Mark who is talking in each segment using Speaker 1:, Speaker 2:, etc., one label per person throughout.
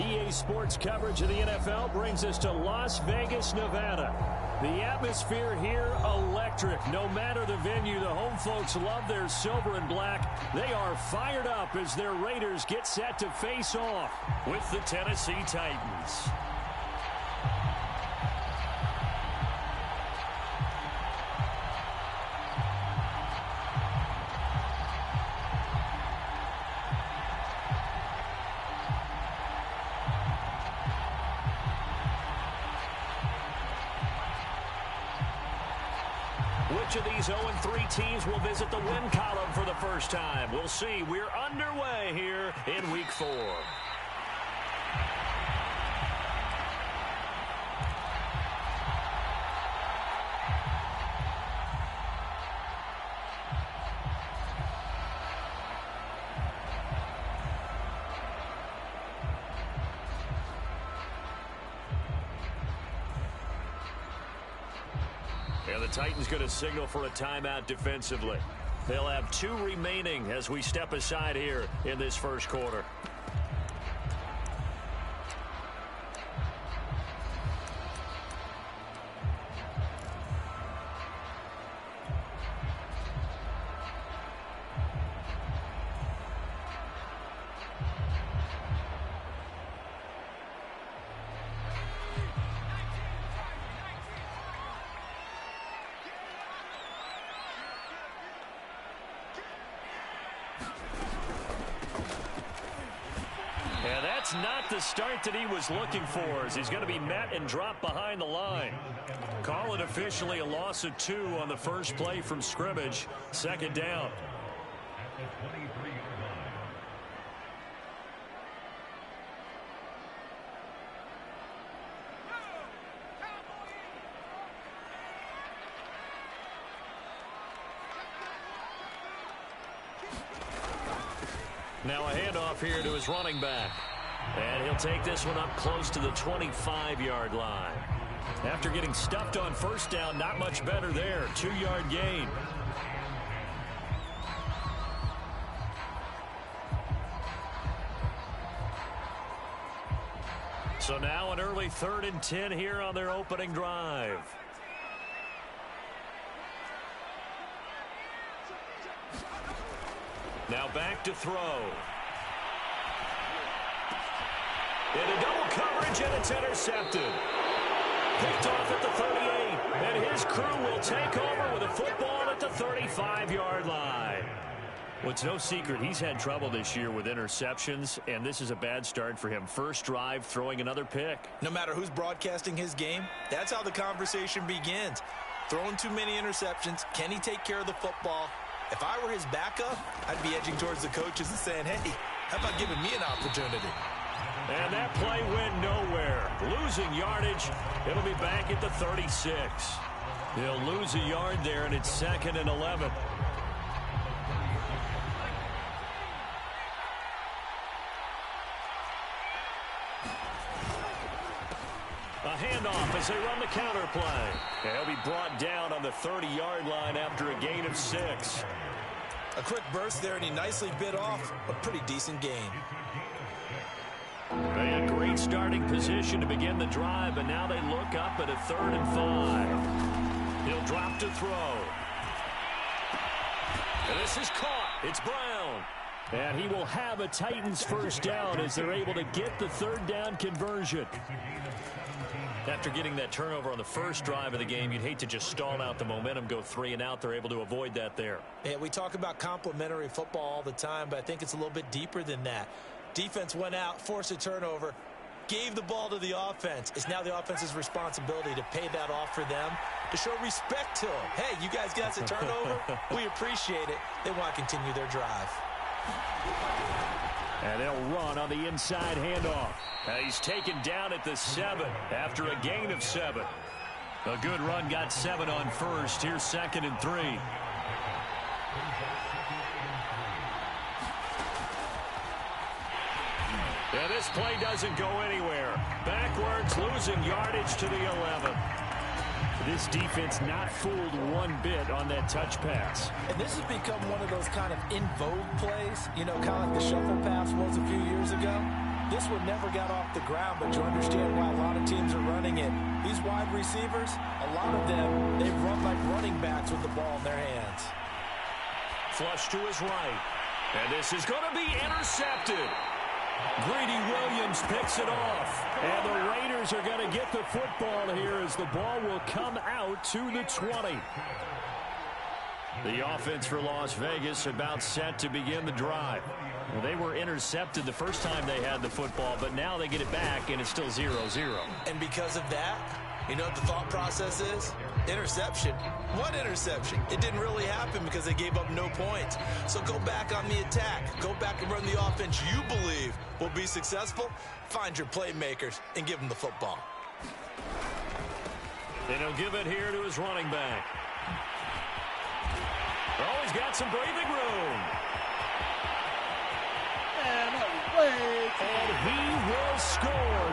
Speaker 1: EA Sports coverage of the NFL brings us to Las Vegas, Nevada. The atmosphere here, electric. No matter the venue, the home folks love their silver and black. They are fired up as their Raiders get set to face off with the Tennessee Titans. Which of these 0-3 teams will visit the win column for the first time? We'll see. We're underway here in Week 4. And the Titans going to signal for a timeout defensively. They'll have 2 remaining as we step aside here in this first quarter. That's not the start that he was looking for, as he's going to be met and dropped behind the line. Call it officially a loss of 2 on the first play from scrimmage. Second down. Now a handoff here to his running back. And he'll take this one up close to the 25-yard line. After getting stuffed on first down, not much better there. 2-yard gain. So now an early 3rd and 10 here on their opening drive. Now back to throw. Into double coverage, and it's intercepted. Picked off at the 38, and his crew will take over with a football at the 35-yard line. Well, it's no secret he's had trouble this year with interceptions, and this is a bad start for him. First drive, throwing another pick.
Speaker 2: No matter who's broadcasting his game, that's how the conversation begins. Throwing too many interceptions, can he take care of the football? If I were his backup, I'd be edging towards the coaches and saying, hey, how about giving me an opportunity?
Speaker 1: And that play went nowhere. Losing yardage. It'll be back at the 36. They'll lose a yard there, and it's 2nd and 11. A handoff as they run the counter play. And he'll be brought down on the 30-yard line after a gain of 6.
Speaker 2: A quick burst there, and he nicely bit off a pretty decent gain.
Speaker 1: They had great starting position to begin the drive, but now they look up at a 3rd and 5. He'll drop to throw. And this is caught. It's Brown. And he will have a Titans first down as they're able to get the 3rd down conversion. After getting that turnover on the first drive of the game, you'd hate to just stall out the momentum, go 3 and out. They're able to avoid that there.
Speaker 2: Yeah, we talk about complementary football all the time, but I think it's a little bit deeper than that. Defense went out, forced a turnover, gave the ball to the offense. It's now the offense's responsibility to pay that off for them, to show respect to them. Hey, you guys got a turnover? We appreciate it. They want to continue their drive.
Speaker 1: And they'll run on the inside handoff. He's taken down at the 7 after a gain of 7. A good run, got 7 on first. Here's 2nd and 3. And this play doesn't go anywhere. Backwards, losing yardage to the 11. This defense not fooled one bit on that touch pass.
Speaker 2: And this has become one of those kind of in vogue plays, you know, kind of like the shuffle pass was a few years ago. This one never got off the ground, but you understand why a lot of teams are running it. These wide receivers, a lot of them, they run like running backs with the ball in their hands.
Speaker 1: Flush to his right. And this is going to be intercepted. Greedy Williams picks it off. And the Raiders are going to get the football here as the ball will come out to the 20. The offense for Las Vegas about set to begin the drive. Well, they were intercepted the first time they had the football, but now they get it back, and it's still 0-0.
Speaker 2: And because of that, you know what the thought process is? Interception. What interception? It didn't really happen because they gave up no points. So go back on the attack. Go back and run the offense you believe will be successful. Find your playmakers and give them the football.
Speaker 1: And he'll give it here to his running back. Oh, he's got some breathing room. And he will score.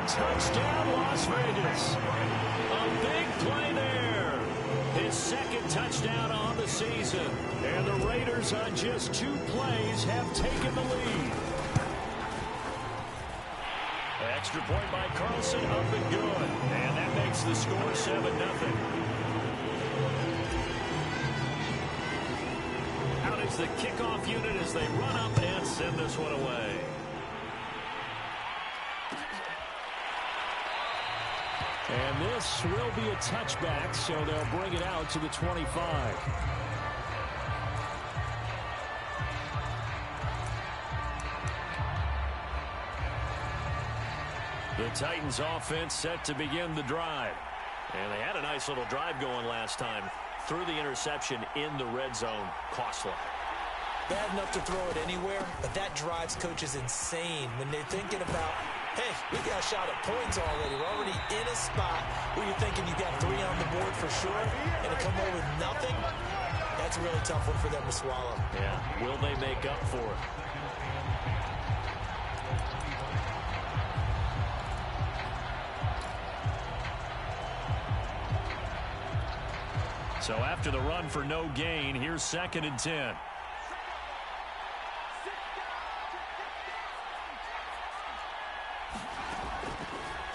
Speaker 1: Touchdown, Las Vegas. A big play there. His second touchdown on the season. And the Raiders on just 2 plays have taken the lead. Extra point by Carlson, up and good. And that makes the score 7-0. Out is the kickoff unit as they run up and send this one away. And this will be a touchback, so they'll bring it out to the 25. The Titans offense set to begin the drive. And they had a nice little drive going last time. Threw the interception in the red zone. Costly.
Speaker 2: Bad enough to throw it anywhere, but that drives coaches insane when they're thinking about, hey, we got a shot at points already. We're already in a spot where you're thinking you got 3 on the board for sure, and to come away with nothing, that's a really tough one for them to swallow.
Speaker 1: Yeah, will they make up for it? So after the run for no gain, here's 2nd and 10.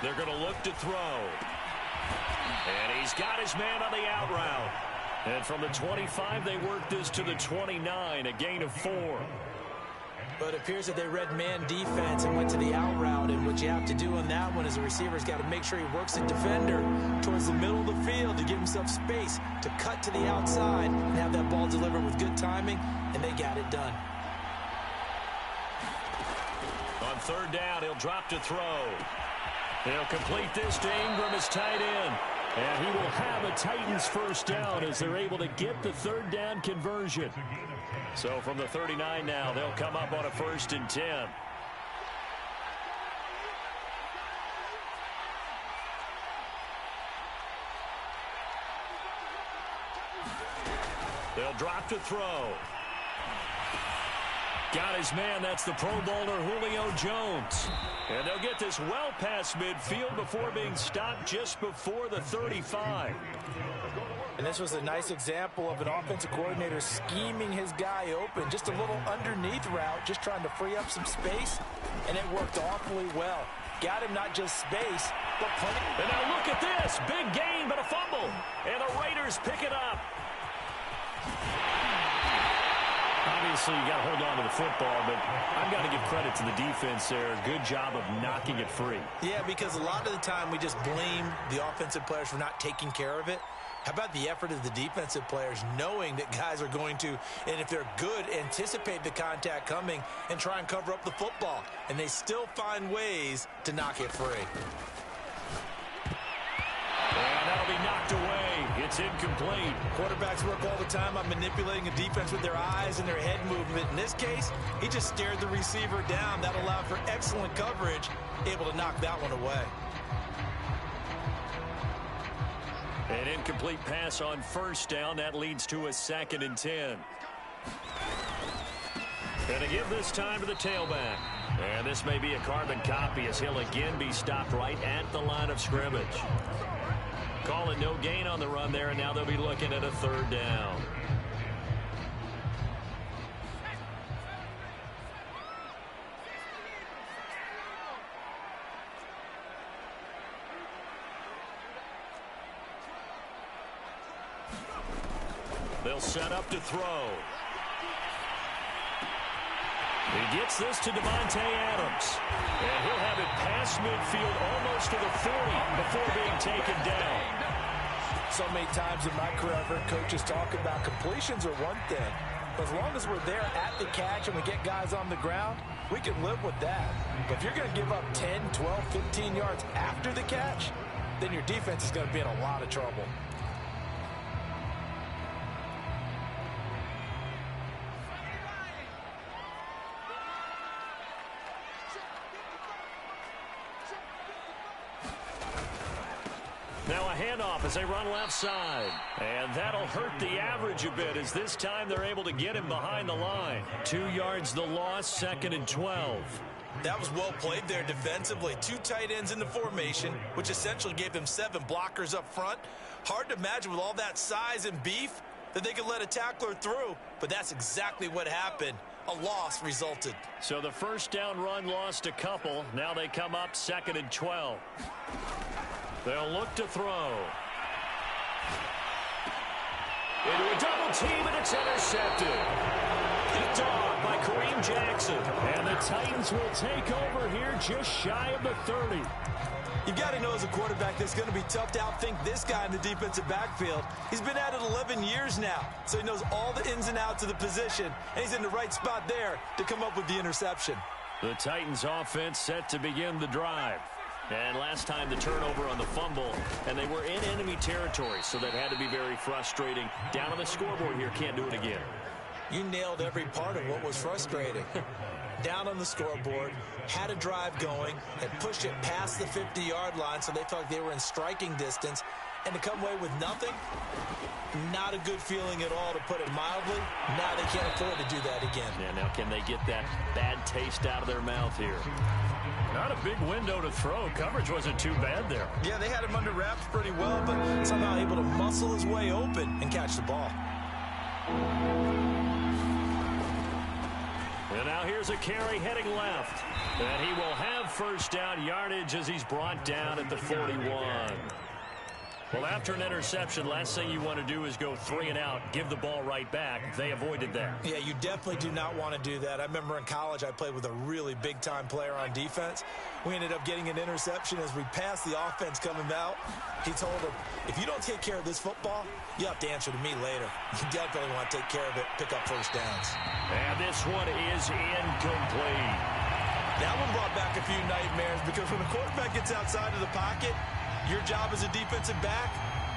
Speaker 1: They're going to look to throw. And he's got his man on the out route. And from the 25, they work this to the 29, a gain of 4.
Speaker 2: But it appears that they read man defense and went to the out route. And what you have to do on that one is the receiver's got to make sure he works the defender towards the middle of the field to give himself space to cut to the outside and have that ball delivered with good timing, and they got it done.
Speaker 1: On 3rd down, he'll drop to throw. He'll complete this to Ingram as tight end. And he will have a Titans first down as they're able to get the 3rd down conversion. So from the 39 now, they'll come up on a 1st and 10. They'll drop to throw. Got his man. That's the Pro Bowler Julio Jones. And they'll get this well past midfield before being stopped just before the 35.
Speaker 2: And this was a nice example of an offensive coordinator scheming his guy open. Just a little underneath route, just trying to free up some space. And it worked awfully well. Got him not just space, but plenty.
Speaker 1: And now look at this. Big gain, but a fumble. And the Raiders pick it up. Obviously, you got to hold on to the football, but I've got to give credit to the defense there. Good job of knocking it free.
Speaker 2: Yeah, because a lot of the time we just blame the offensive players for not taking care of it. How about the effort of the defensive players knowing that guys are going to, and if they're good, anticipate the contact coming and try and cover up the football. And they still find ways to knock it free.
Speaker 1: And that'll be knocked away. It's incomplete.
Speaker 2: Quarterbacks work all the time on manipulating a defense with their eyes and their head movement. In this case, he just stared the receiver down. That allowed for excellent coverage, able to knock that one away.
Speaker 1: An incomplete pass on 1st down. That leads to a 2nd and 10. Gonna give this time to the tailback. And this may be a carbon copy as he'll again be stopped right at the line of scrimmage. Calling no gain on the run there, and now they'll be looking at a 3rd down. They'll set up to throw. He gets this to Devontae Adams. And he'll have it past midfield almost to the 40 before being taken down.
Speaker 2: So many times in my career, I've heard coaches talk about completions are one thing. But as long as we're there at the catch and we get guys on the ground, we can live with that. But if you're going to give up 10, 12, 15 yards after the catch, then your defense is going to be in a lot of trouble.
Speaker 1: Now a handoff as they run left side. And that'll hurt the average a bit as this time they're able to get him behind the line. 2 yards the loss, 2nd and 12.
Speaker 2: That was well played there defensively. 2 tight ends in the formation, which essentially gave them 7 blockers up front. Hard to imagine with all that size and beef that they could let a tackler through, but that's exactly what happened. A loss resulted.
Speaker 1: So the first down run lost a couple. Now they come up 2nd and 12. They'll look to throw. Into a double team, and it's intercepted. Picked off by Kareem Jackson. And the Titans will take over here just shy of the 30.
Speaker 2: You've got to know as a quarterback that's going to be tough to outthink this guy in the defensive backfield. He's been at it 11 years now, so he knows all the ins and outs of the position, and he's in the right spot there to come up with the interception.
Speaker 1: The Titans offense set to begin the drive. And last time the turnover on the fumble, and they were in enemy territory, so that had to be very frustrating. Down on the scoreboard here, can't do it again.
Speaker 2: You nailed every part of what was frustrating. Down on the scoreboard, had a drive going, had pushed it past the 50-yard line, so they felt like they were in striking distance, and to come away with nothing, not a good feeling at all, to put it mildly. Now they can't afford to do that again.
Speaker 1: Yeah, now can they get that bad taste out of their mouth here? Not a big window to throw. Coverage wasn't too bad there.
Speaker 2: Yeah, they had him under wraps pretty well, but somehow able to muscle his way open and catch the ball.
Speaker 1: And now here's a carry heading left. And he will have first down yardage as he's brought down at the 41. Well, after an interception, last thing you want to do is go 3 and out, give the ball right back. They avoided that. Yeah, you definitely do not want to do that. I remember in college I played with a really big-time player on defense. We ended up getting an interception as we passed the offense coming out. He told him, if you don't take care of this football, you have to answer to me later. You definitely want to take care of it, pick up first downs. And this one is incomplete. That one brought back a few nightmares because when the quarterback gets outside of the pocket, your job as a defensive back,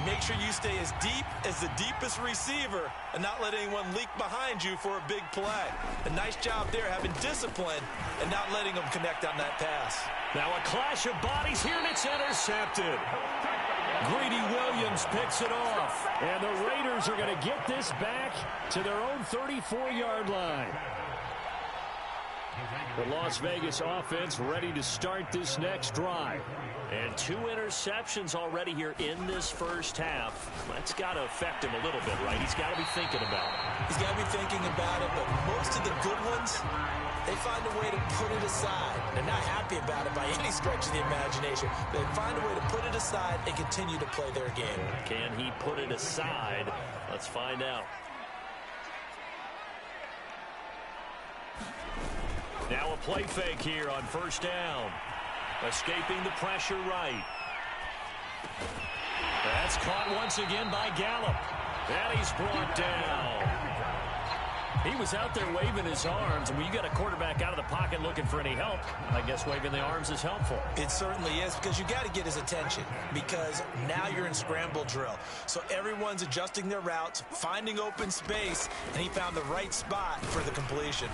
Speaker 1: make sure you stay as deep as the deepest receiver and not let anyone leak behind you for a big play. A nice job there having discipline and not letting them connect on that pass. Now a clash of bodies here, and it's intercepted. Greedy Williams picks it off. And the Raiders are going to get this back to their own 34-yard line. The Las Vegas offense ready to start this next drive. And 2 interceptions already here in this first half. That's got to affect him a little bit, right? He's got to be thinking about it. He's got to be thinking about it, but most of the good ones, they find a way to put it aside. They're not happy about it by any stretch of the imagination. They find a way to put it aside and continue to play their game. Can he put it aside? Let's find out. Now a play fake here on first down. Escaping the pressure right. That's caught once again by Gallup. And he's brought down. He was out there waving his arms. And when you got a quarterback out of the pocket looking for any help, I guess waving the arms is helpful. It certainly is, because you got to get his attention, because now you're in scramble drill. So everyone's adjusting their routes, finding open space, and he found the right spot for the completion.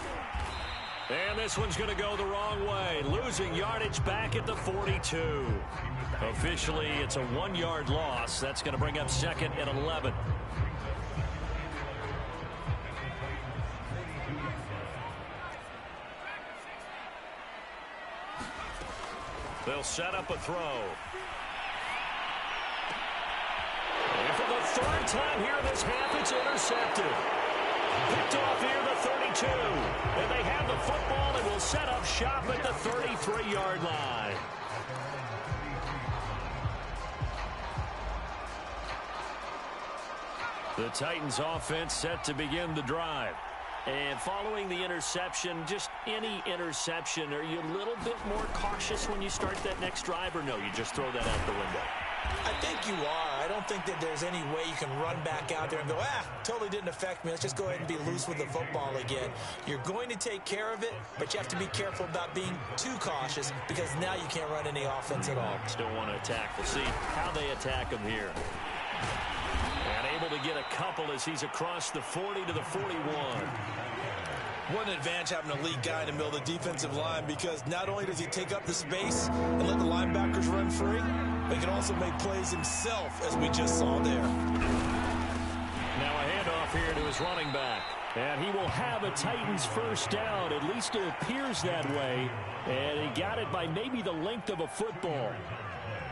Speaker 1: And this one's going to go the wrong way, losing yardage back at the 42. Officially, it's a 1-yard loss. That's going to bring up 2nd and 11. They'll set up a throw. And for the 3rd time here in this half, it's intercepted. Picked off here the 32. And they have the football and will set up shop at the 33-yard line. The Titans offense set to begin the drive.
Speaker 3: And following the interception, just any interception, are you a little bit more cautious when you start that next drive, or no, you just throw that out the window?
Speaker 2: I think you are. I don't think that there's any way you can run back out there and go, totally didn't affect me. Let's just go ahead and be loose with the football again. You're going to take care of it, but you have to be careful about being too cautious because now you can't run any offense at all.
Speaker 3: Still want to attack. We'll see how they attack him here.
Speaker 1: And able to get a couple as he's across the 40 to the 41.
Speaker 2: What an advantage having a lead guy in the middle of the defensive line, because not only does he take up the space and let the linebackers run free, but he can also make plays himself, as we just saw there.
Speaker 1: Now a handoff here to his running back. And he will have a Titans first down. At least it appears that way. And he got it by maybe the length of a football.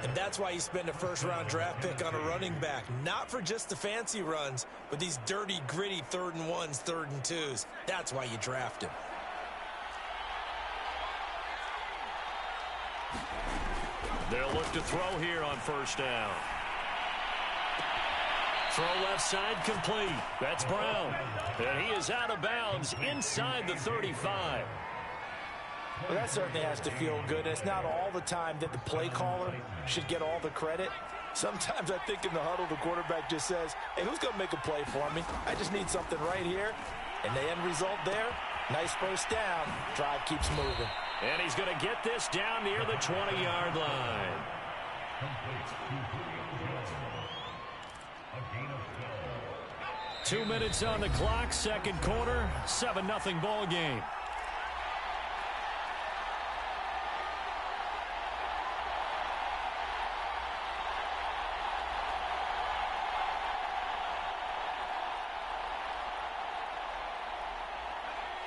Speaker 2: And that's why you spend a first-round draft pick on a running back. Not for just the fancy runs, but these dirty, gritty 3rd and 1s, 3rd and 2s. That's why you draft him.
Speaker 1: They'll look to throw here on first down. Throw left side complete. That's Brown. And he is out of bounds inside the 35.
Speaker 2: Well, that certainly has to feel good. It's not all the time that the play caller should get all the credit. Sometimes I think in the huddle, the quarterback just says, hey, who's going to make a play for me? I just need something right here. And the end result there, nice first down. Drive keeps moving.
Speaker 1: And he's going to get this down near the 20-yard line. Two minutes on the clock, second quarter, 7-0 ball game.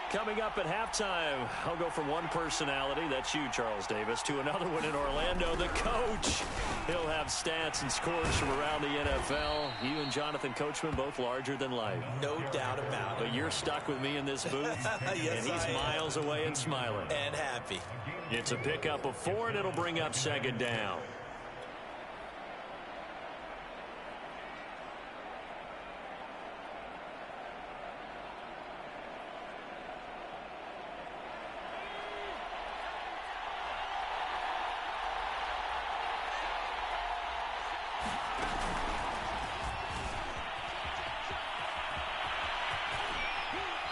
Speaker 1: Coming up at halftime, I'll go from one personality, that's you, Charles Davis, to another one in Orlando, the coach. He'll have stats and scores from around the NFL. You and Jonathan Coachman, both larger than life.
Speaker 2: No doubt about it.
Speaker 1: But you're stuck with me in this booth,
Speaker 2: yes,
Speaker 1: and he's miles away and smiling.
Speaker 2: And happy.
Speaker 1: It's a pickup of 4, and it'll bring up second down.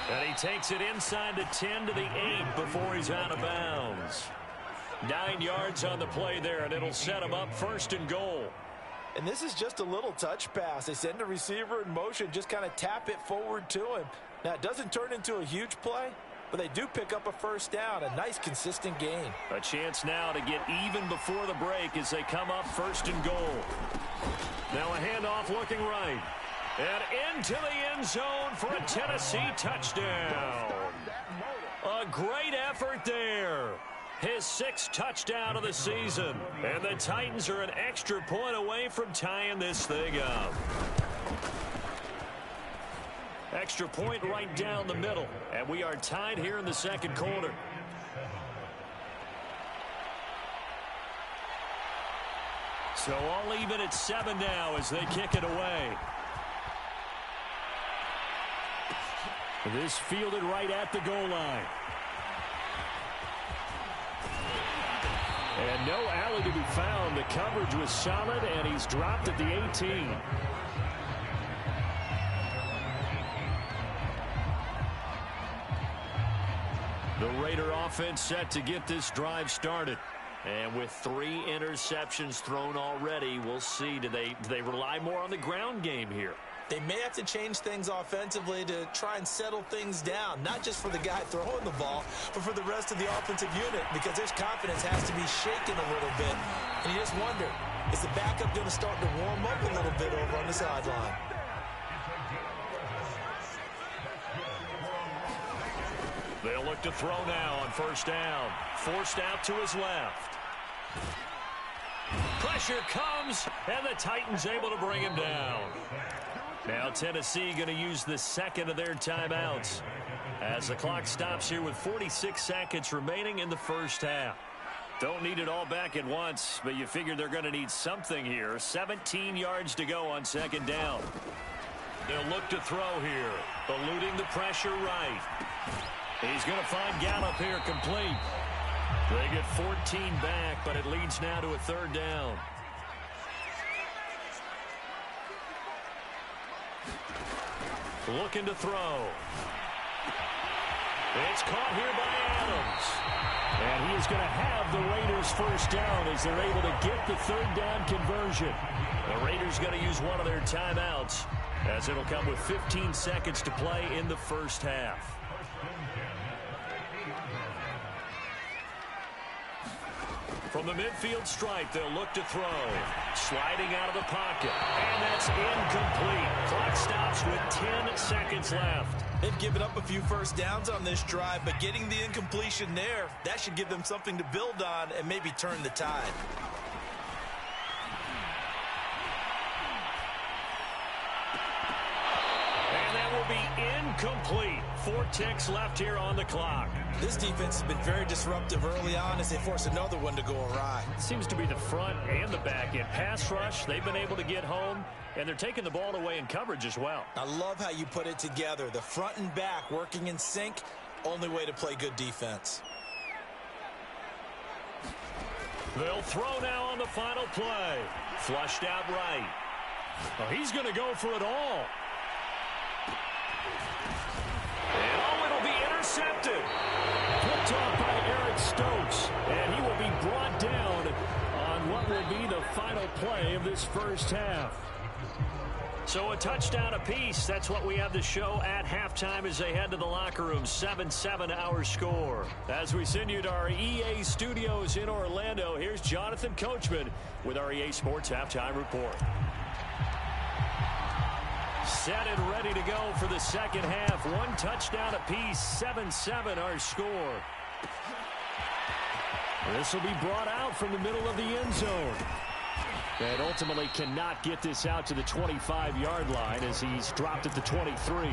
Speaker 1: And he takes it inside the 10 to the 8 before he's out of bounds. 9 yards on the play there, and it'll set him up first and goal.
Speaker 2: And this is just a little touch pass. They send the receiver in motion, just kind of tap it forward to him. Now, it doesn't turn into a huge play, but they do pick up a first down, a nice, consistent gain.
Speaker 1: A chance now to get even before the break as they come up first and goal. Now a handoff looking right. And into the end zone for a Tennessee touchdown. A great effort there. His 6th touchdown of the season. And the Titans are an extra point away from tying this thing up. Extra point right down the middle. And we are tied here in the second quarter. So all even at 7 now as they kick it away. This fielded right at the goal line. And no alley to be found. The coverage was solid, and he's dropped at the 18. The Raider offense set to get this drive started. And with 3 interceptions thrown already, we'll see. Do they rely more on the ground game here?
Speaker 2: They may have to change things offensively to try and settle things down, not just for the guy throwing the ball, but for the rest of the offensive unit, because their confidence has to be shaken a little bit. And you just wonder, is the backup going to start to warm up a little bit over on the sideline?
Speaker 1: They'll look to throw now on first down. Forced out to his left. Pressure comes, and the Titans able to bring him down. Now Tennessee going to use the second of their timeouts as the clock stops here with 46 seconds remaining in the first half. Don't need it all back at once, but you figure they're going to need something here. 17 yards to go on second down.
Speaker 3: They'll look to throw here. Eluding the pressure right. He's going to find Gallup here complete. They get 14 back, but it leads now to a third down. Looking to throw. It's caught here by Adams. And he is going to have the Raiders first down as they're able to get the third down conversion. The Raiders going to use one of their timeouts as it'll come with 15 seconds to play in the first half. From the midfield stripe, they'll look to throw. Sliding out of the pocket. And that's incomplete. Clock stops with 10 seconds left.
Speaker 2: They've given up a few first downs on this drive, but getting the incompletion there, that should give them something to build on and maybe turn the tide.
Speaker 3: And that will be incomplete. 4 ticks left here on the clock.
Speaker 2: This defense has been very disruptive early on as they force another one to go awry.
Speaker 3: Seems to be the front and the back end. Pass rush, they've been able to get home, and they're taking the ball away in coverage as well.
Speaker 2: I love how you put it together. The front and back working in sync, only way to play good defense.
Speaker 3: They'll throw now on the final play. Flushed out right. Oh, he's going to go for it all. And oh, it'll be intercepted. Picked off by Eric Stokes. And he will be brought down on what will be the final play of this first half. So a touchdown apiece. That's what we have to show at halftime as they head to the locker room. 7-7 our score. As we send you to our EA studios in Orlando, here's Jonathan Coachman with our EA Sports Halftime Report. Set and ready to go for the second half. 1 touchdown apiece. 7-7 our score. This will be brought out from the middle of the end zone. And ultimately cannot get this out to the 25-yard line as he's dropped at the 23.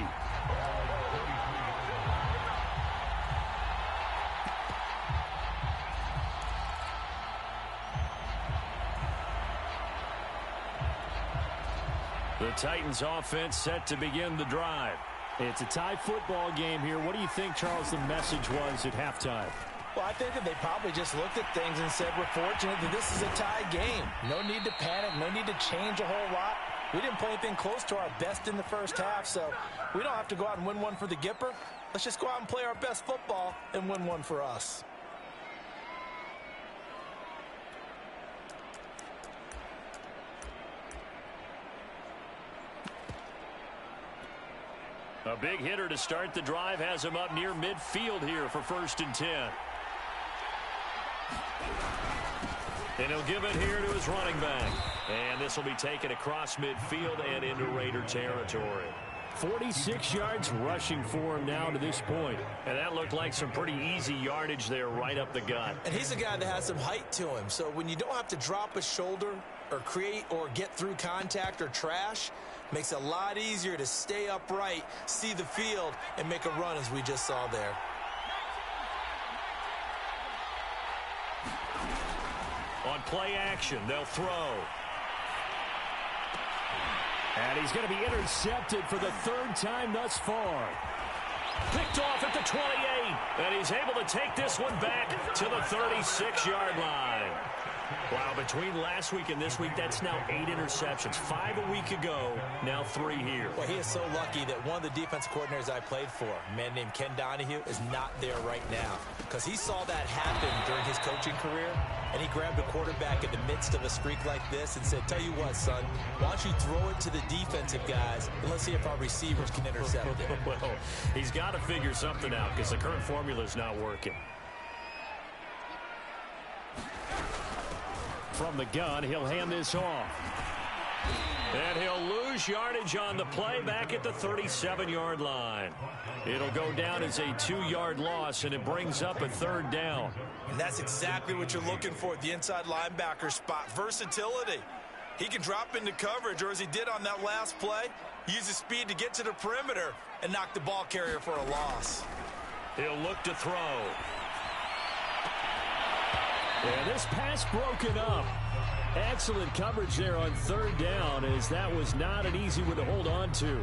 Speaker 3: The Titans offense set to begin the drive. It's a tie football game here. What do you think, Charles, the message was at halftime?
Speaker 2: Well, I think that they probably just looked at things and said, we're fortunate that this is a tie game. No need to panic, no need to change a whole lot. We didn't play anything close to our best in the first half, so we don't have to go out and win one for the Gipper. Let's just go out and play our best football and win one for us.
Speaker 3: A big hitter to start the drive has him up near midfield here for 1st and 10. And he'll give it here to his running back. And this will be taken across midfield and into Raider territory. 46 yards rushing for him now to this point. And that looked like some pretty easy yardage there right up the gut.
Speaker 2: And he's a guy that has some height to him. So when you don't have to drop a shoulder or create or get through contact or trash, makes it a lot easier to stay upright, see the field, and make a run as we just saw there.
Speaker 3: On play action, they'll throw. And he's going to be intercepted for the 3rd time thus far. Picked off at the 28. And he's able to take this one back to the 36-yard line. Wow, between last week and this week, that's now 8 interceptions. 5 a week ago, now 3 here.
Speaker 2: Well, he is so lucky that one of the defense coordinators I played for, a man named Ken Donahue, is not there right now. Because he saw that happen during his coaching career, and he grabbed a quarterback in the midst of a streak like this and said, tell you what, son, why don't you throw it to the defensive guys, and let's see if our receivers can intercept it.
Speaker 3: Well, he's got to figure something out because the current formula is not working. From the gun, he'll hand this off. And he'll lose yardage on the play back at the 37-yard line. It'll go down as a 2-yard loss, and it brings up a 3rd down.
Speaker 2: And that's exactly what you're looking for at the inside linebacker spot, versatility. He can drop into coverage, or as he did on that last play, use his speed to get to the perimeter and knock the ball carrier for a loss.
Speaker 3: He'll look to throw. And this pass broken up. Excellent coverage there on third down, as that was not an easy one to hold on to.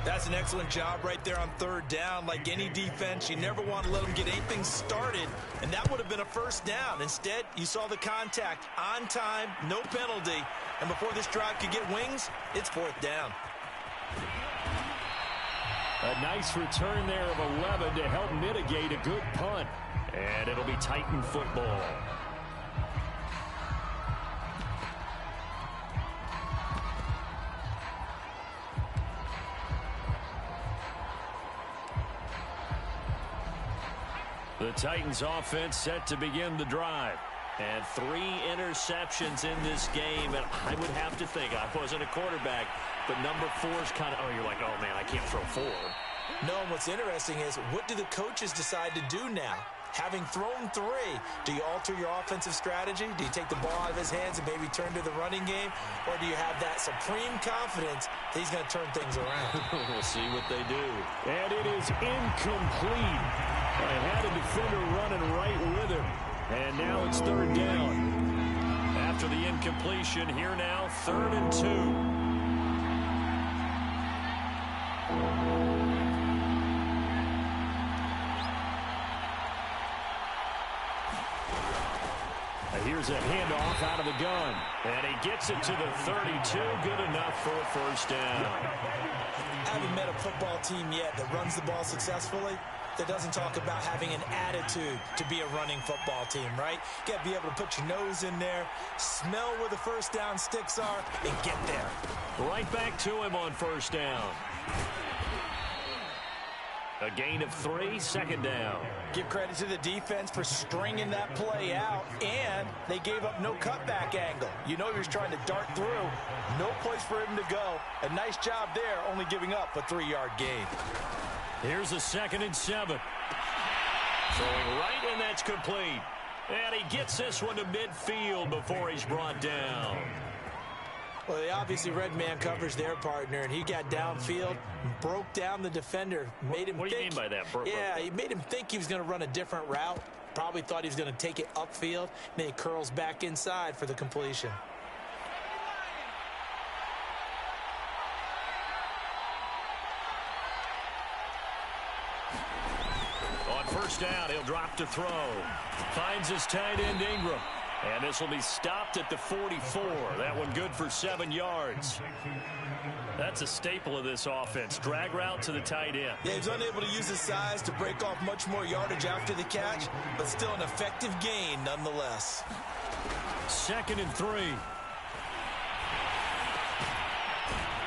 Speaker 2: That's an excellent job right there on third down. Like any defense, you never want to let them get anything started, and that would have been a first down. Instead, you saw the contact on time, no penalty, and before this drive could get wings, it's fourth down.
Speaker 3: A nice return there of 11 to help mitigate a good punt. And it'll be Titan football. The Titans offense set to begin the drive. And 3 interceptions in this game. And I would have to think, I wasn't a quarterback, but number 4 is kind of, oh, you're like, oh, man, I can't throw 4.
Speaker 2: No, and what's interesting is, what do the coaches decide to do now? Having thrown 3, do you alter your offensive strategy? Do you take the ball out of his hands and maybe turn to the running game? Or do you have that supreme confidence that he's going to turn things around?
Speaker 3: We'll see what they do. And it is incomplete. I had a defender running right with him. And now it's third down. After the incompletion, here now, 3rd and 2. Here's a handoff out of the gun. And he gets it to the 32. Good enough for a first down.
Speaker 2: I haven't met a football team yet that runs the ball successfully that doesn't talk about having an attitude to be a running football team, right? You got to be able to put your nose in there, smell where the first down sticks are, and get there.
Speaker 3: Right back to him on first down. A gain of 3, second down.
Speaker 2: Give credit to the defense for stringing that play out, and they gave up no cutback angle. You know he was trying to dart through. No place for him to go. A nice job there, only giving up a 3-yard gain.
Speaker 3: Here's a 2nd and 7. Throwing right, and that's complete. And he gets this one to midfield before he's brought down.
Speaker 2: Well, they obviously read man coverage their partner, and he got downfield, broke down the defender, made him
Speaker 3: What do you mean by that?
Speaker 2: He made him think he was going to run a different route. Probably thought he was going to take it upfield. Then he curls back inside for the completion.
Speaker 3: On first down, he'll drop to throw. Finds his tight end, Ingram. And this will be stopped at the 44. That one good for 7 yards. That's a staple of this offense. Drag route to the tight end.
Speaker 2: Yeah, he's unable to use his size to break off much more yardage after the catch, but still an effective gain nonetheless.
Speaker 3: 2nd and 3.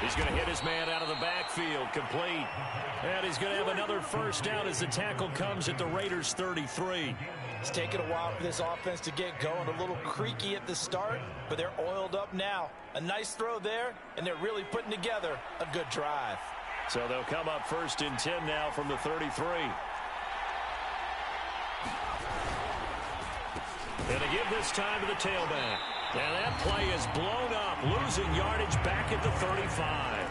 Speaker 3: He's going to hit his man out of the backfield, complete. And he's going to have another first down as the tackle comes at the Raiders' 33.
Speaker 2: It's taken a while for this offense to get going. A little creaky at the start, but they're oiled up now. A nice throw there, and they're really putting together a good drive.
Speaker 3: So they'll come up 1st and 10 now from the 33. And they give this time to the tailback. And that play is blown up, losing yardage back at the 35.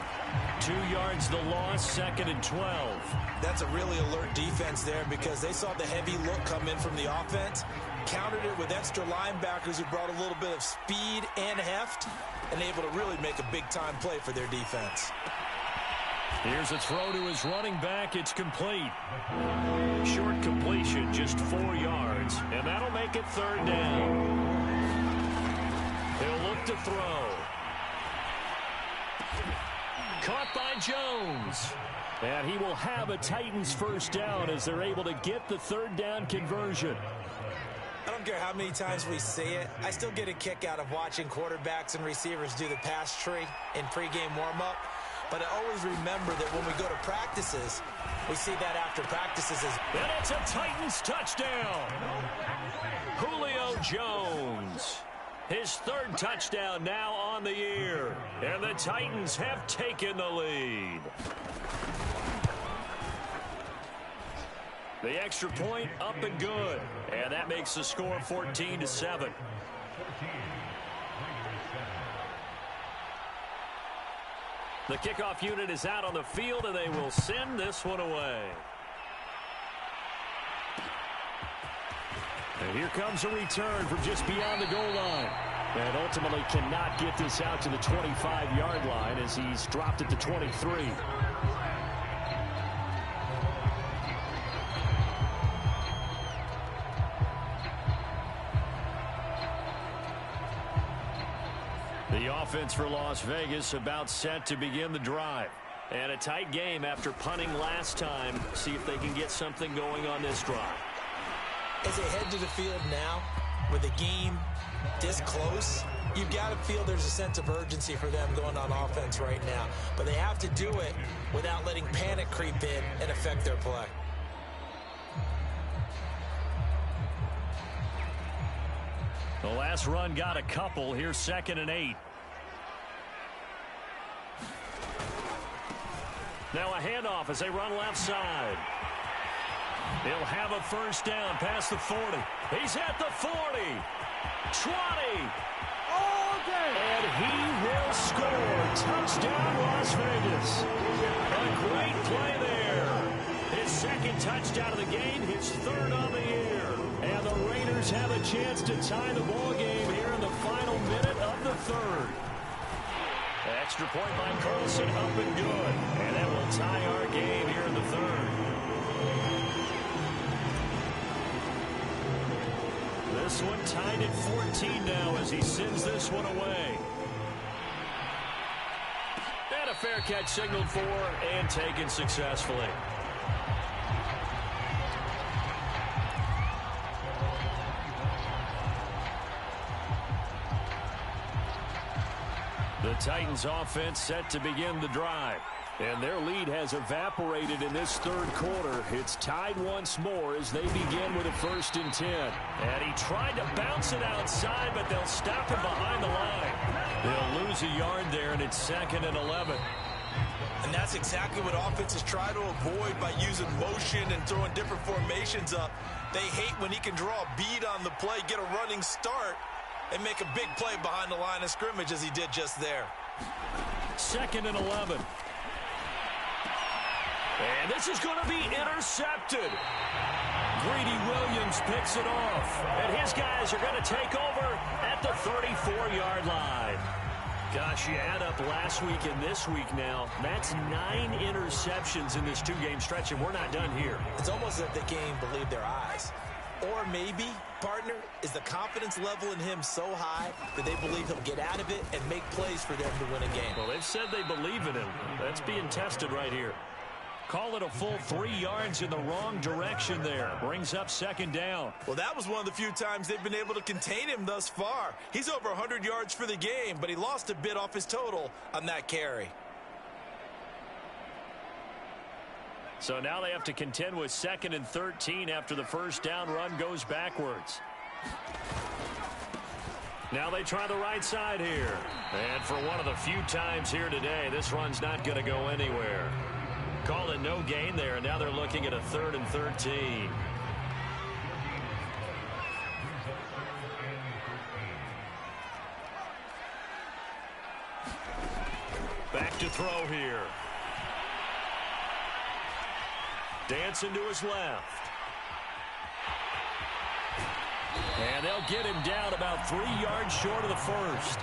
Speaker 3: 2 yards the loss, 2nd and 12.
Speaker 2: That's a really alert defense there because they saw the heavy look come in from the offense, countered it with extra linebackers who brought a little bit of speed and heft, and able to really make a big-time play for their defense.
Speaker 3: Here's a throw to his running back. It's complete. Short completion, just 4 yards, and that'll make it 3rd down. He'll look to throw. Caught by Jones. And he will have a Titans first down as they're able to get the 3rd down conversion.
Speaker 2: I don't care how many times we say it. I still get a kick out of watching quarterbacks and receivers do the pass tree in pregame warm-up. But I always remember that when we go to practices, we see that after practices.
Speaker 3: And it's a Titans touchdown. Julio Jones. His 3rd touchdown now on the year. And the Titans have taken the lead. The extra point up and good. And that makes the score 14-7. The kickoff unit is out on the field, and they will send this one away. And here comes a return from just beyond the goal line. And ultimately cannot get this out to the 25-yard line as he's dropped it to 23. The offense for Las Vegas about set to begin the drive. And a tight game after punting last time. See if they can get something going on this drive.
Speaker 2: As they head to the field now, with the game this close, you've got to feel there's a sense of urgency for them going on offense right now. But they have to do it without letting panic creep in and affect their play.
Speaker 3: The last run got a couple. Here's 2nd and 8. Now a handoff as they run left side. He'll have a first down past the 40. He's at the 40. 20. And he will score. Touchdown, Las Vegas. A great play there. His 2nd touchdown of the game, his 3rd of the year. And the Raiders have a chance to tie the ball game here in the final minute of the 3rd. Extra point by Carlson, up and good. And that will tie our game here in the 3rd. This one tied at 14 now as he sends this one away. And a fair catch signaled for and taken successfully. The Titans offense set to begin the drive. And their lead has evaporated in this 3rd quarter. It's tied once more as they begin with a 1st and 10. And he tried to bounce it outside, but they'll stop him behind the line. They'll lose a yard there, and it's 2nd and 11.
Speaker 2: And that's exactly what offenses try to avoid by using motion and throwing different formations up. They hate when he can draw a bead on the play, get a running start, and make a big play behind the line of scrimmage as he did just there.
Speaker 3: 2nd and 11. And this is going to be intercepted. Greedy Williams picks it off. And his guys are going to take over at the 34-yard line. Gosh, you add up last week and this week now. That's 9 interceptions in this 2-game stretch, and we're not done here.
Speaker 2: It's almost as if they can't even believe their eyes. Or maybe, partner, is the confidence level in him so high that they believe he'll get out of it and make plays for them to win a game.
Speaker 3: Well, they've said they believe in him. That's being tested right here. Call it a full 3 yards in the wrong direction there. Brings up 2nd down.
Speaker 2: Well, that was one of the few times they've been able to contain him thus far. He's over 100 yards for the game, but he lost a bit off his total on that carry.
Speaker 3: So now they have to contend with 2nd and 13 after the 1st down run goes backwards. Now they try the right side here. And for one of the few times here today, this run's not going to go anywhere. Call it no gain there, and now they're looking at a 3rd and 13. Back to throw here. Dancing to his left. And they'll get him down about 3 yards short of the 1st.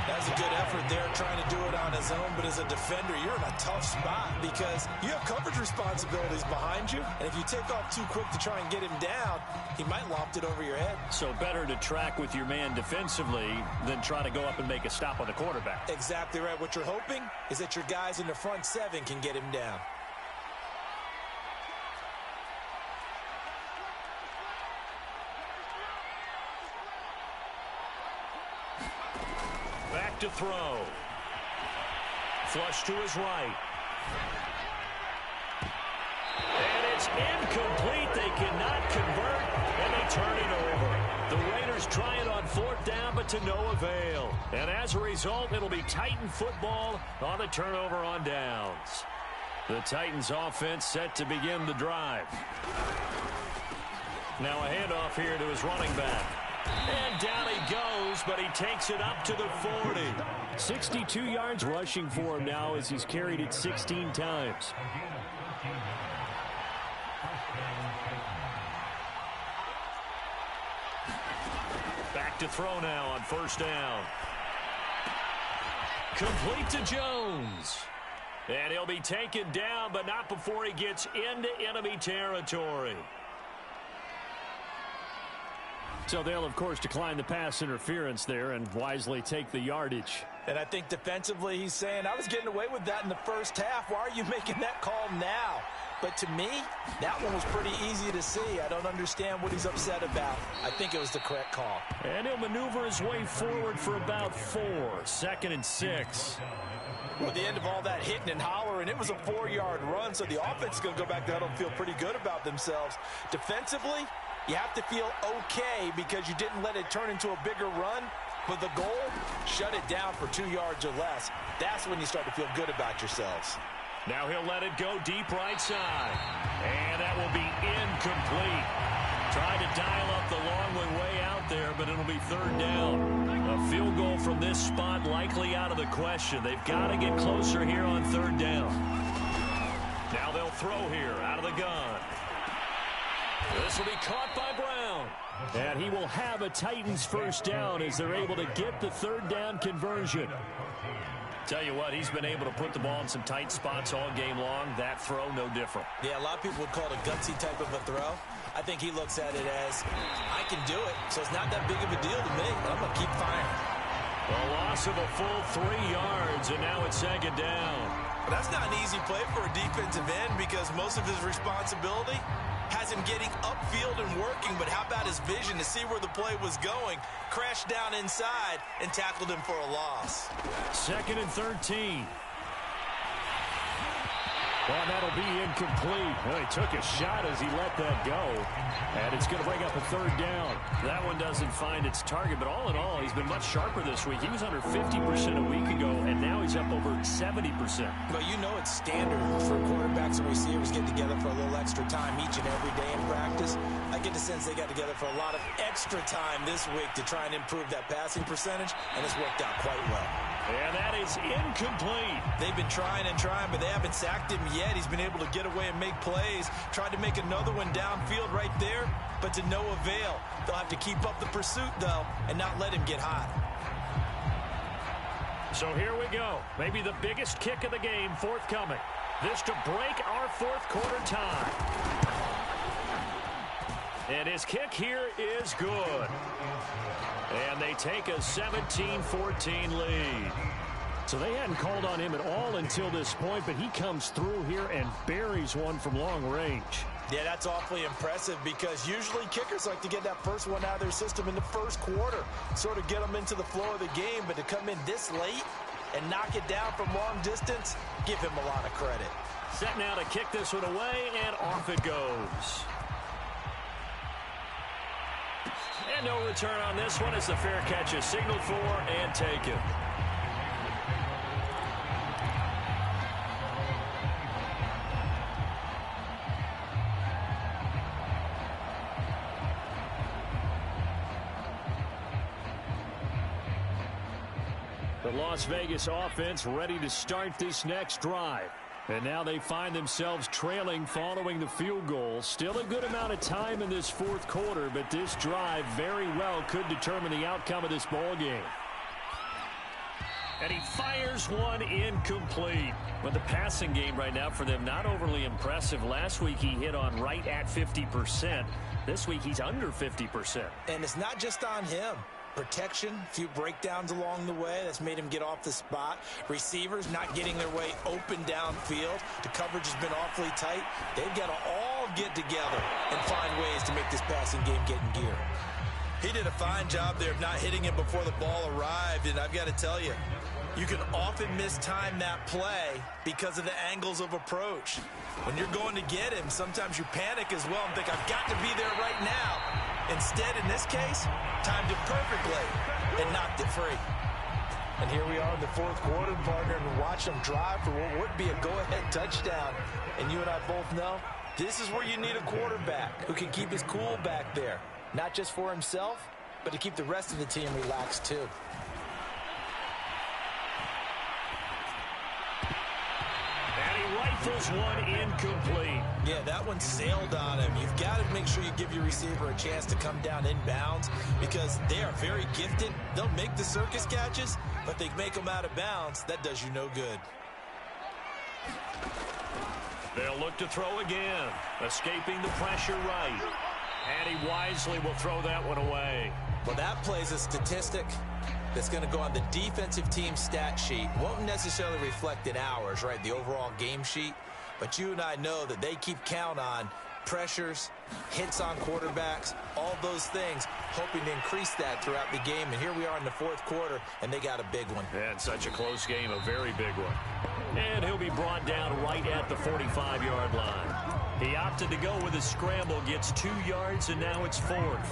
Speaker 2: That's a good effort there, trying to do it on his own, but as a defender, you're in a tough spot because you have coverage responsibilities behind you, and if you take off too quick to try and get him down, he might loft it over your head.
Speaker 3: So better to track with your man defensively than try to go up and make a stop on the quarterback.
Speaker 2: Exactly right. What you're hoping is that your guys in the front 7 can get him down.
Speaker 3: Back to throw. Flush to his right. And it's incomplete. They cannot convert, and they turn it over. The Raiders try it on 4th down, but to no avail. And as a result, it'll be Titan football on the turnover on downs. The Titans offense set to begin the drive. Now a handoff here to his running back. And down he goes, but he takes it up to the 40. 62 yards rushing for him now as he's carried it 16 times.
Speaker 1: back to throw now on first down. Complete to Jones. And he'll be taken down, but not before he gets into enemy territory.
Speaker 3: So they'll, of course, decline the pass interference there and wisely take the yardage.
Speaker 2: And I think defensively he's saying, I was getting away with that in the first half. Why are you making that call now? But to me, that one was pretty easy to see. I don't understand what he's upset about. I think it was the correct call.
Speaker 3: And he'll maneuver his way forward for about 4. 2nd and 6.
Speaker 2: Well, at the end of all that hitting and hollering, it was a 4-yard run, so the offense is going to go back to huddle and feel pretty good about themselves. Defensively, you have to feel okay because you didn't let it turn into a bigger run. But the goal, shut it down for 2 yards or less. That's when you start to feel good about yourselves.
Speaker 1: Now he'll let it go deep right side. And that will be incomplete. Tried to dial up the long one way out there, but it'll be 3rd down. A field goal from this spot likely out of the question. They've got to get closer here on 3rd down. Now they'll throw here out of the gun. This will be caught by Brown.
Speaker 3: And he will have a Titans first down as they're able to get the 3rd down conversion.
Speaker 1: Tell you what, he's been able to put the ball in some tight spots all game long. That throw, no different.
Speaker 2: Yeah, a lot of people would call it a gutsy type of a throw. I think he looks at it as, I can do it, so it's not that big of a deal to me. I'm going to keep firing.
Speaker 1: A loss of a full 3 yards, and now it's 2nd down.
Speaker 2: That's not an easy play for a defensive end because most of his responsibility has him getting upfield and working, but how about his vision to see where the play was going, crashed down inside, and tackled him for a loss.
Speaker 3: 2nd and 13. Well, that'll be incomplete. Well, he took a shot as he let that go. And it's going to bring up a 3rd down.
Speaker 1: That one doesn't find its target, but all in all, he's been much sharper this week. He was under 50% a week ago, and now he's up over 70%.
Speaker 2: Well, you know it's standard for quarterbacks and receivers get together for a little extra time each and every day in practice. I get the sense they got together for a lot of extra time this week to try and improve that passing percentage, and it's worked out quite well.
Speaker 1: And that is incomplete.
Speaker 2: They've been trying and trying, but they haven't sacked him yet. He's been able to get away and make plays. Tried to make another one downfield right there, but to no avail. They'll have to keep up the pursuit, though, and not let him get hot.
Speaker 1: So here we go. Maybe the biggest kick of the game forthcoming. This to break our 4th quarter tie. And his kick here is good. And they take a 17-14 lead.
Speaker 3: So they hadn't called on him at all until this point, but he comes through here and buries one from long range.
Speaker 2: Yeah, that's awfully impressive because usually kickers like to get that first one out of their system in the 1st quarter, sort of get them into the flow of the game, but to come in this late and knock it down from long distance, give him a lot of credit.
Speaker 1: Set now to kick this one away, and off it goes. And no return on this one as the fair catch is signaled for and taken. The Las Vegas offense ready to start this next drive. And now they find themselves trailing following the field goal. Still a good amount of time in this 4th quarter, but this drive very well could determine the outcome of this ball game. And he fires one incomplete. But the passing game right now for them not overly impressive. Last week he hit on right at 50%. This week he's under 50%.
Speaker 2: And it's not just on him. Protection, a few breakdowns along the way. That's made him get off the spot. Receivers not getting their way open downfield. The coverage has been awfully tight. They've got to all get together and find ways to make this passing game get in gear. He did a fine job there of not hitting him before the ball arrived, and I've got to tell you, you can often mistime that play because of the angles of approach. When you're going to get him, sometimes you panic as well and think, I've got to be there right now. Instead, in this case, timed it perfectly and knocked it free. And here we are in the 4th quarter, partner, and watch them drive for what would be a go-ahead touchdown. And you and I both know this is where you need a quarterback who can keep his cool back there. Not just for himself, but to keep the rest of the team relaxed too.
Speaker 1: And he
Speaker 3: rifles one incomplete.
Speaker 2: Yeah, that one sailed on him. You've got to make sure you give your receiver a chance to come down inbounds because they are very gifted. They'll make the circus catches, but they make them out of bounds. That does you no good.
Speaker 3: They'll look to throw again, escaping the pressure right. And he wisely will throw that one away.
Speaker 2: Well, that plays a statistic that's going to go on the defensive team stat sheet. Won't necessarily reflect in ours, right, the overall game sheet. But you and I know that they keep count on pressures, hits on quarterbacks, all those things, hoping to increase that throughout the game. And here we are in the fourth quarter, and they got a big one.
Speaker 3: And such a close game, a very big one. And he'll be brought down right at the 45-yard line. He opted to go with a scramble, gets 2 yards, and now it's 4th.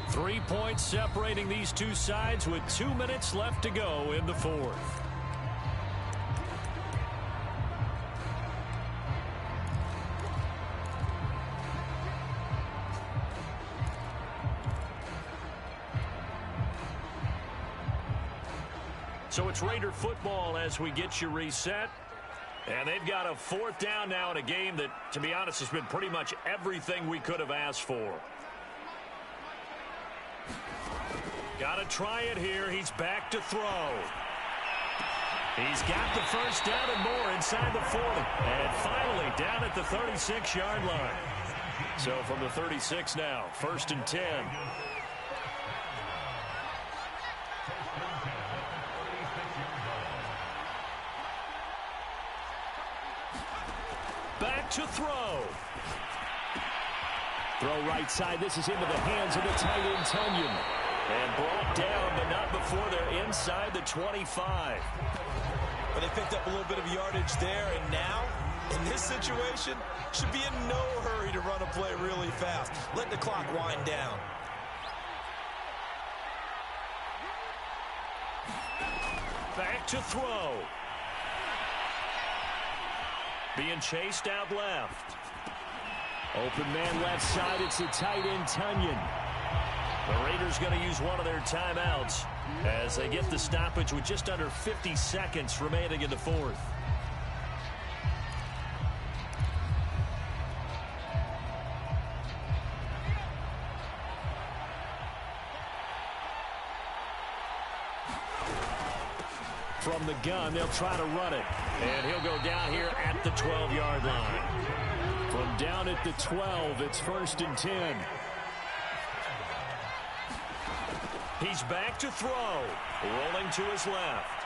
Speaker 3: Three points separating these two sides with 2 minutes left to go in the fourth. So it's Raider football as we get you reset. And they've got a 4th down now in a game that, to be honest, has been pretty much everything we could have asked for. Got to try it here. He's back to throw. He's got the first down and more inside the 40. And finally down at the 36-yard line. So from the 36 now, 1st and 10. Back to throw. Throw right side. This is into the hands of the tight end, Tunyon. And brought down, but not before they're inside the 25.
Speaker 2: But they picked up a little bit of yardage there, and now, in this situation, should be in no hurry to run a play really fast. Let the clock wind down.
Speaker 3: Back to throw. Being chased out left. Open man left side. It's the tight end, Tunyon. The Raiders going to use one of their timeouts as they get the stoppage with just under 50 seconds remaining in the fourth. From the gun, they'll try to run it. And he'll go down here at the 12-yard line. From down at the 12, it's 1st and 10. He's back to throw. Rolling to his left.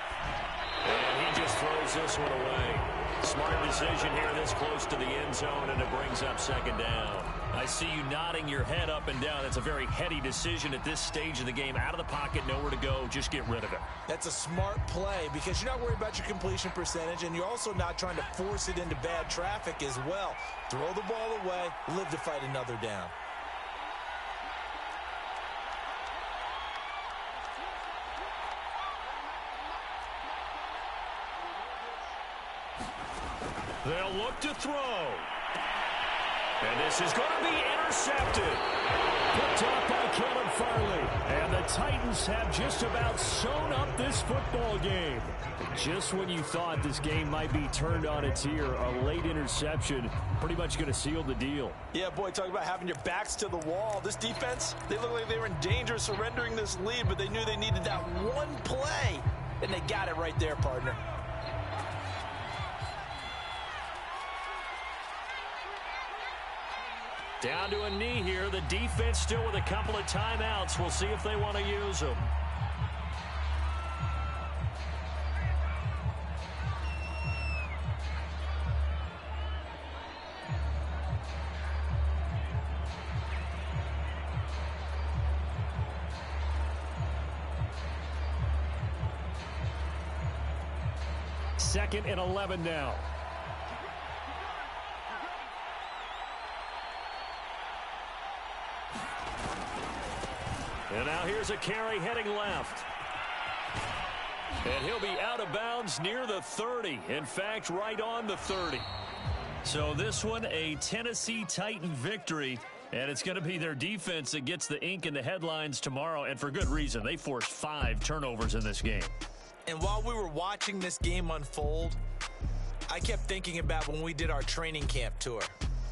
Speaker 3: And he just throws this one away. Smart decision here this close to the end zone, and it brings up 2nd down. I see you nodding your head up and down. That's a very heady decision at this stage of the game. Out of the pocket, nowhere to go. Just get rid of it.
Speaker 2: That's a smart play because you're not worried about your completion percentage, and you're also not trying to force it into bad traffic as well. Throw the ball away, live to fight another down.
Speaker 3: They'll look to throw. And this is going to be intercepted. Picked off by Caleb Farley. And the Titans have just about sewn up this football game. Just when you thought this game might be turned on its ear, a late interception pretty much going to seal the deal.
Speaker 2: Yeah, boy, talk about having your backs to the wall. This defense, they look like they were in danger of surrendering this lead, but they knew they needed that one play, and they got it right there, partner.
Speaker 3: Down to a knee here. The defense still with a couple of timeouts. We'll see if they want to use them. Second and 11 now. And now here's a carry heading left. And he'll be out of bounds near the 30. In fact, right on the 30. So this one, a Tennessee Titan victory. And it's going to be their defense that gets the ink in the headlines tomorrow, and for good reason. They forced 5 turnovers in this game.
Speaker 2: And while we were watching this game unfold, I kept thinking about when we did our training camp tour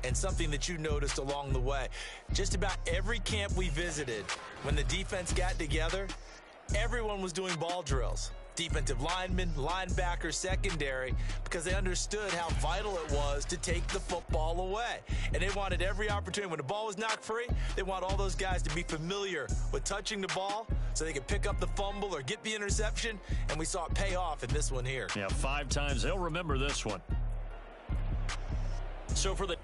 Speaker 2: and something that you noticed along the way. Just about every camp we visited, when the defense got together, everyone was doing ball drills. Defensive linemen, linebackers, secondary, because they understood how vital it was to take the football away. And they wanted every opportunity. When the ball was knocked free, they want all those guys to be familiar with touching the ball so they could pick up the fumble or get the interception, and we saw it pay off in this one here.
Speaker 3: Yeah, 5 times. They'll remember this one. So for the